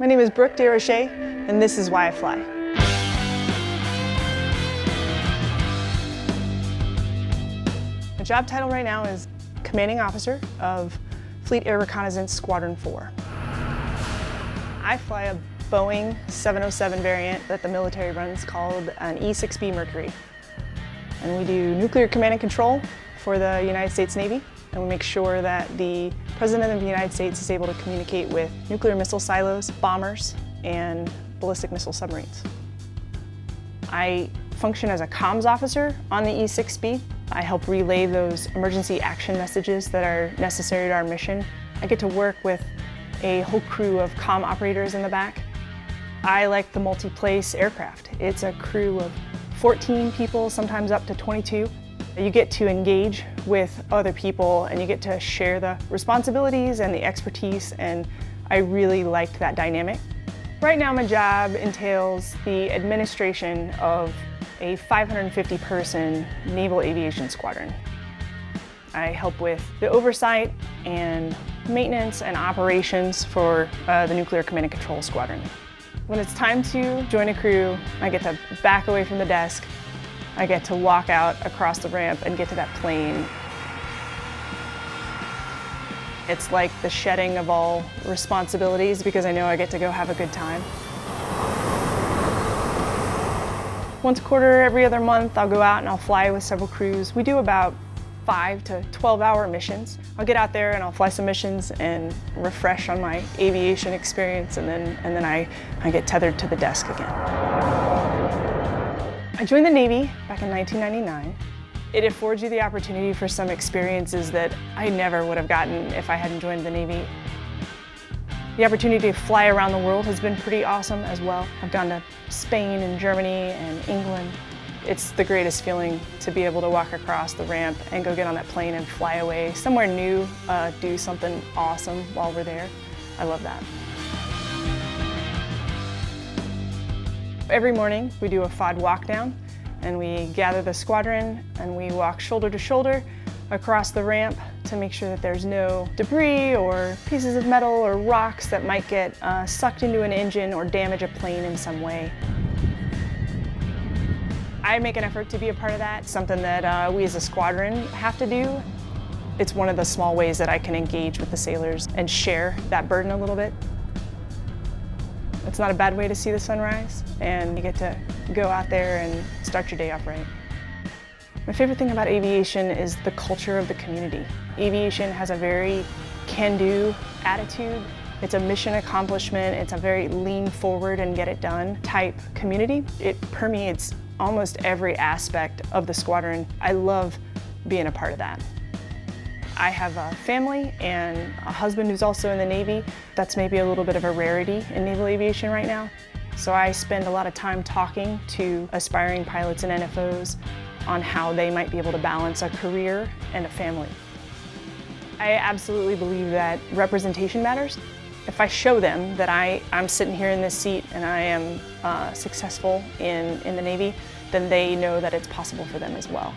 My name is Brooke Desrochers, and this is why I fly. My job title right now is Commanding Officer of Fleet Air Reconnaissance Squadron 4. I fly a Boeing 707 variant that the military runs called an E6B Mercury. And we do nuclear command and control for the United States Navy. And we make sure that the President of the United States is able to communicate with nuclear missile silos, bombers, and ballistic missile submarines. I function as a comms officer on the E6B. I help relay those emergency action messages that are necessary to our mission. I get to work with a whole crew of comm operators in the back. I like the multi-place aircraft. It's a crew of 14 people, sometimes up to 22. You get to engage with other people and you get to share the responsibilities and the expertise, and I really liked that dynamic. Right now my job entails the administration of a 550-person naval aviation squadron. I help with the oversight and maintenance and operations for the nuclear command and control squadron. When it's time to join a crew, I get to back away from the desk. I get to walk out across the ramp and get to that plane. It's like the shedding of all responsibilities because I know I get to go have a good time. Once a quarter, every other month, I'll go out and I'll fly with several crews. We do about 5 to 12-hour missions. I'll get out there and I'll fly some missions and refresh on my aviation experience, and then I get tethered to the desk again. I joined the Navy back in 1999. It affords you the opportunity for some experiences that I never would have gotten if I hadn't joined the Navy. The opportunity to fly around the world has been pretty awesome as well. I've gone to Spain and Germany and England. It's the greatest feeling to be able to walk across the ramp and go get on that plane and fly away somewhere new, do something awesome while we're there. I love that. Every morning we do a FOD walk down, and we gather the squadron and we walk shoulder to shoulder across the ramp to make sure that there's no debris or pieces of metal or rocks that might get sucked into an engine or damage a plane in some way. I make an effort to be a part of that, something that we as a squadron have to do. It's one of the small ways that I can engage with the sailors and share that burden a little bit. It's not a bad way to see the sunrise, and you get to go out there and start your day off right. My favorite thing about aviation is the culture of the community. Aviation has a very can-do attitude. It's a mission accomplishment. It's a very lean forward and get it done type community. It permeates almost every aspect of the squadron. I love being a part of that. I have a family and a husband who's also in the Navy. That's maybe a little bit of a rarity in naval aviation right now. So I spend a lot of time talking to aspiring pilots and NFOs on how they might be able to balance a career and a family. I absolutely believe that representation matters. If I show them that I'm sitting here in this seat and I am successful in the Navy, then they know that it's possible for them as well.